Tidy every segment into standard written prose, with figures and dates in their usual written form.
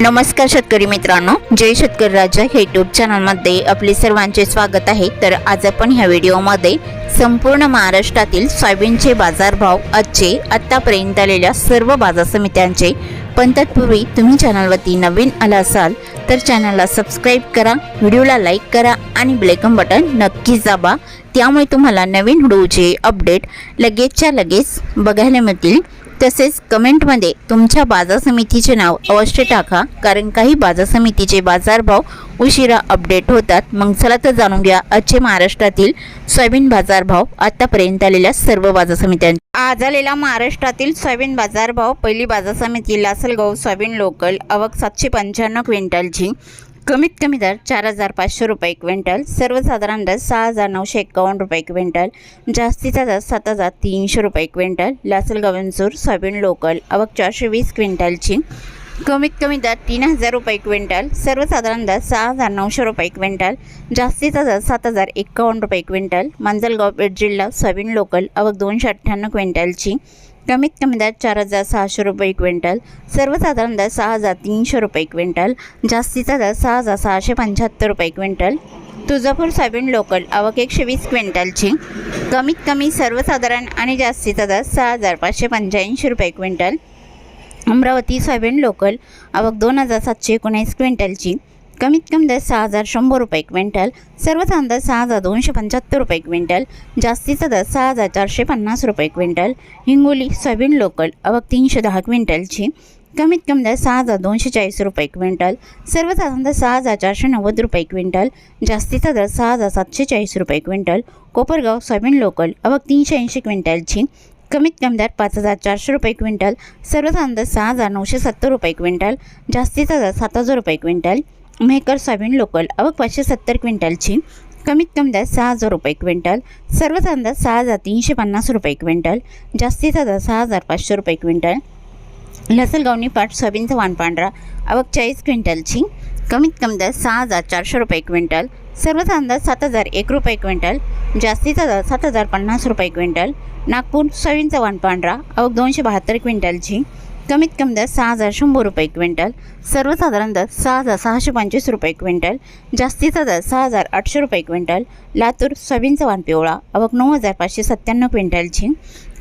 नमस्कार शेतकरी मित्रांनो, जय शेतकरी राजा हे यूट्यूब चॅनलमध्ये आपले सर्वांचे स्वागत आहे। तर आज आपण ह्या व्हिडिओमध्ये संपूर्ण महाराष्ट्रातील सोयाबीनचे बाजारभाव आजचे आतापर्यंत आलेल्या सर्व बाजार समित्यांचे, पण तत्पूर्वी तुम्ही चॅनलवरती नवीन आला असाल तर चॅनलला सबस्क्राईब करा, व्हिडिओला लाईक करा आणि बेल आयकॉन बटन नक्कीच दाबा, त्यामुळे तुम्हाला नवीन व्हिडिओचे अपडेट लगेचच्या लगेच बघायला मिळतील। तसेच कमेंटमध्ये तुमच्या बाजार समितीचे नाव अवश्य टाका, कारण काही बाजार समितीचे बाजारभाव उशिरा अपडेट होतात। मग चला तर जाणून घ्या आजचे महाराष्ट्रातील सोयाबीन बाजारभाव आतापर्यंत आलेल्या सर्व बाजार समित्यांचे। आज आलेला महाराष्ट्रातील सोयाबीन बाजारभाव, पहिली बाजार समिती लासलगाव सोयाबीन लोकल, आवक 795 क्विंटलची, कमीत कमी दर 4,500 रुपये क्विंटल, सर्वसाधारण दर 6,951 रुपये क्विंटल, जास्तीचा दर 7,300 रुपये क्विंटल। लासलगाव वेंचूर सोयाबीन लोकल, आवक 420 क्विंटलची, कमीत कमी दर 3,000 रुपये क्विंटल, सर्वसाधारण दर 6,900 रुपये क्विंटल, जास्तीचा दर 7,051 रुपये क्विंटल। मांजलगाव बीड जिल्हा सोयाबीन लोकल, आवक 298 क्विंटलची, कमीत कमी दर 4,600 रुपये क्विंटल, सर्वसाधारण दर 6,300 रुपये क्विंटल, जास्तीचा दर 6,675 रुपये क्विंटल। तुळजापूर सोयाबीन लोकल, आवक 120 क्विंटलची, कमीत कमी सर्वसाधारण आणि जास्तीचा दर 6,585 रुपये क्विंटल। अमरावती सोयाबीन लोकल, आवक 2,719 क्विंटलची, कमीत कमी दर 6,100 रुपये क्विंटल, सर्वसाधारण दर 6,275 रुपये क्विंटल, जास्तीचा दर 6,450 रुपये क्विंटल। हिंगोली सोयाबीन लोकल, आवक 310 क्विंटलची, कमीत कमी दर 6,240 रुपये क्विंटल, सर्वसाधारण दर 6,490 रुपये क्विंटल, जास्तीचा दर 6,740 रुपये क्विंटल। कोपरगाव सोयाबीन लोकल, आवक 380 क्विंटलची, कमीत कमी दर 5,400 रुपये क्विंटल, सर्वसाधारण दर 6,970 रुपये क्विंटल, जास्तीचा दर 7,000 रुपये क्विंटल। मेहकर सोयाबीन लोकल, आवक 570 क्विंटलची, कमीत कमी दर 6,000 रुपये क्विंटल, सर्वसाधारण दर 6,350 रुपये क्विंटल, जास्तीचा दर 6,500 रुपये क्विंटल। लासलगाव निफाड सोयाबीनचा वाण पांढरा, आवक 40 क्विंटलची, कमीत कमी दर 6,400 रुपये क्विंटल, सर्वसाधारण दर 7,001 रुपये क्विंटल, जास्तीचा दर 7,050 रुपये क्विंटल। नागपूर सोयाबीनचा वाण पांढरा, आवक 272 क्विंटलची, कमीत कमी दर 6,100 रुपये क्विंटल, सर्वसाधारण दर 6,625 रुपये क्विंटल, जास्तीचा दर 6,800 रुपये क्विंटल। लातूर सोयाबीनचा वाण पिवळा, आवक 9,597 क्विंटलची,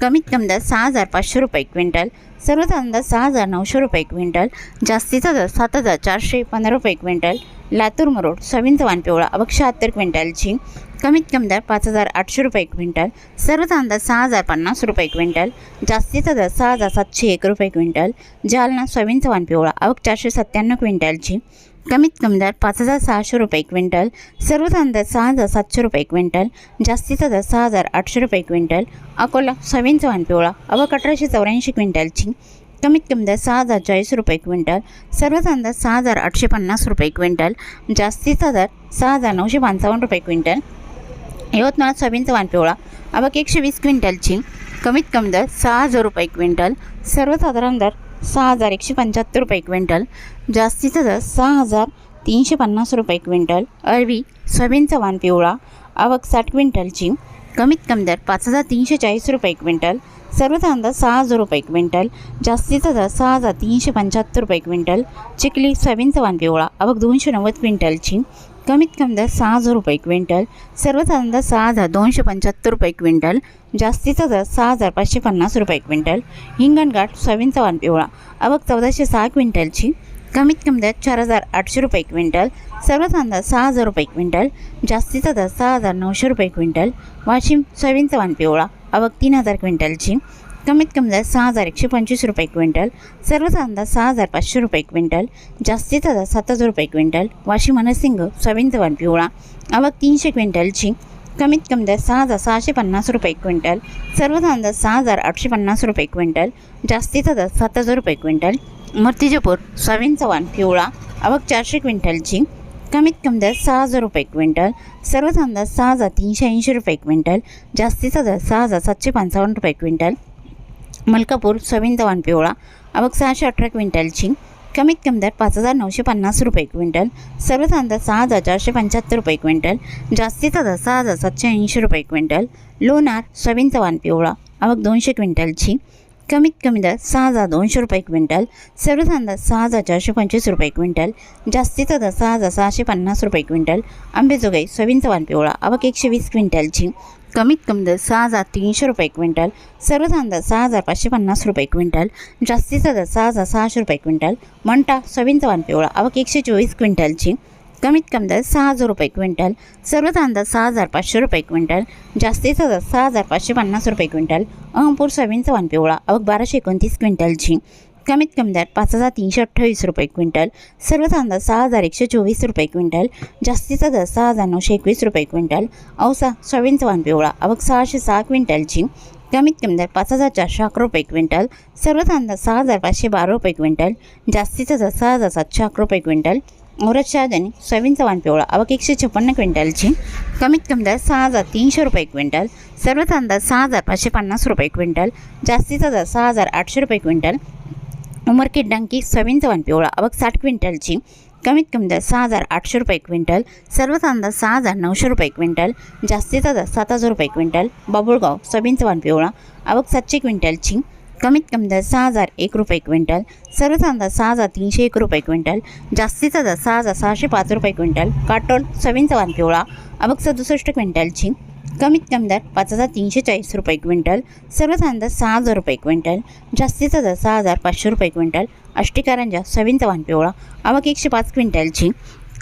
कमीत कमी दर 6,500 रुपये क्विंटल, सर्वसाधारण दर 6,900 रुपये क्विंटल, जास्तीचा दर 7,415 रुपये क्विंटल। लातूर मरोड सोयाबीनचा वाण पिवळा, आवक 76 क्विंटलची, कमीत कमी दर 5,800 रुपये क्विंटल, सर्वसाधारण दर 6,050 रुपये क्विंटल, जास्तीचा दर 6,701 रुपये क्विंटल। जालना सोयाबीनचा वाण पिवळा, आवक 497 क्विंटलची, कमीत कमी दर 5,600 रुपये क्विंटल, सर्वसाधारण दर 6,700 रुपये क्विंटल, जास्तीचा दर 6,800 रुपये क्विंटल। अकोला सोयाबीनचा वाण पिवळा, आवक 1,884 क्विंटलची, कमीत कमी दर 6,040 रुपये क्विंटल, सर्वसाधारण दर 6,850 रुपये क्विंटल, जास्तीचा दर 6,955 रुपये क्विंटल। यवतमाळ सोयाबीनचा वाण पिवळा, आवक 120 क्विंटलची, कमीत कमी दर 6,000 रुपये क्विंटल, सर्वसाधारण दर 6,175 रुपये क्विंटल, जास्तीचा दर 6,350 रुपये क्विंटल। अरवी सोयाबीनचा वाण पिवळा, आवक 60 क्विंटलची, कमीत कमी दर 5,340 रुपये क्विंटल, सर्वसाधारण दर 6,000 रुपये क्विंटल, जास्तीचा दर 6,375 रुपये क्विंटल। चिखली सोयाबीनचा वाण पिवळा, आवक 290 क्विंटलची, कमीत कमी दर 6,000 रुपये क्विंटल, सर्वसाधारण दर 6,275 रुपये क्विंटल, जास्तीचा दर 6,550 रुपये क्विंटल। हिंगणघाट सोयाबीनचा वाण पिवळा, आवक 1,406 क्विंटलची, कमीत कमी दर 4,800 रुपये क्विंटल, सर्वसाधारण दर 6,000 रुपये क्विंटल, जास्तीचा दर 6,900 रुपये क्विंटल। वाशिम सोयाबीनचा वाण पिवळा, आवक 3,000 क्विंटलची, कमीत कमी दर 6,125 रुपये क्विंटल, सर्वसाधारण दर 6,500 रुपये क्विंटल, जास्तीचा दर 7,000 रुपये क्विंटल। वाशिम अनसिंग सोयाबीनचा वाण पिवळा, आवक 300 क्विंटलची, कमीत कमी दर 6,650 रुपये क्विंटल, सर्वसाधारण दर 6,850 रुपये क्विंटल, जास्तीचा दर 7,000 रुपये क्विंटल। मूर्तिजापूर सोयाबीनचा वाण पिवळा, आवक 400 क्विंटलची, कमीत कमी दर 6,000 रुपये क्विंटल, सर्वसाधारण दर 6,380 रुपये क्विंटल, जास्तीचा दर 6,755 रुपये क्विंटल। मलकापूर सोयाबीनचा वाण पिवळा, आवक 618 क्विंटलची, कमीत कमी दर 5,950 रुपये क्विंटल, सर्वसाधारण दर 6,475 रुपये क्विंटल, जास्तीचा दर 6,780 रुपये क्विंटल। लोणार सोयाबीनचा वाण पिवळा, आवक 200 क्विंटलची, कमीत कमी दर 6,200 रुपये क्विंटल, सर्वसाधारण दर 6,425 रुपये क्विंटल, जास्तीचा दर 6,650 रुपये क्विंटल. आंबेजोगाई सोयाबीनचा वाण पिवळा आवक 120 क्विंटलची, कमीत कमी दर 6,300 रुपये क्विंटल, सर्वसाधारण दर 6,550 रुपये क्विंटल, जास्तीचा दर 6,600 रुपये क्विंटल. मंठा सोयाबीनचा वाण पिवळा आवक 124 क्विंटलची, कमीत कमी दर 6,000 रुपये क्विंटल, सर्वसाधारण दर 6,500 रुपये क्विंटल, जास्तीचा दर 6,550 रुपये क्विंटल. अहमपूर सोयाबीनचा वाण पिवळा आवक 1,229 क्विंटलची, कमीत कमी दर 5,328 रुपये क्विंटल, सर्वसाधारण दर 6,124 रुपये क्विंटल, जास्तीचा दर 6,921 रुपये क्विंटल. औसा सोयाबीनचा वाण पिवळा आवक 606 क्विंटलची, कमीत कमी दर 5,411 रुपये क्विंटल, सर्वसाधारण दर 6,512 रुपये क्विंटल, जास्तीचा दर 6,711 रुपये क्विंटल. औरत शहाजनी सोयाबीनचा वाण पिवळा आवक 156 क्विंटलची, कमीत कमी दर 6,300 रुपये क्विंटल, सर्वसाधारण दर 6,550 रुपये क्विंटल, जास्तीचा दर 6,800 रुपये क्विंटल. उमरखेड डांकी सोयाबीनचा वाण पिवळा आवक 60 क्विंटलची, कमीत कमी दर 6,800 रुपये क्विंटल, सर्वसाधारण दर 6,900 रुपये क्विंटल, जास्तीचा दर 7,000 रुपये क्विंटल. बाबुळगाव सोयाबीनचा वाण पिवळा आवक 700 क्विंटलची, कमीत कमी दर 6,001 रुपये क्विंटल, सर्वसाधारण दर 6,301 रुपये क्विंटल, जास्तीचा दर 6,605 रुपये क्विंटल. काटोल सोयाबीनचा वाण पिवळा आवक 67 क्विंटलची, कमीत कमी दर 5,340 रुपये क्विंटल, सर्वसाधारण दर 6,000 रुपये क्विंटल, जास्तीचा दर 6,500 रुपये क्विंटल. आष्टी कारंजा सोयाबीनचा वाण पिवळा आवक 105 क्विंटलची,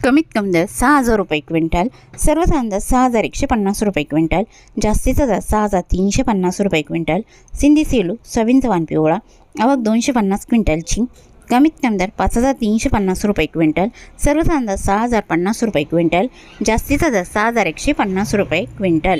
कमीत कमी दर 6,000 रुपये क्विंटल, सर्वसाधारण दर 6,150 रुपये क्विंटल, जास्तीचा दर 6,350 रुपये क्विंटल. सिंधी सेलू सोयाबीनचा वाण पिवळा आवक 250 क्विंटलची, कमीत कमी दर 5,350 रुपये क्विंटल, सर्वसाधारण दर 6,050 रुपये क्विंटल, जास्तीचा दर 6,150 रुपये क्विंटल.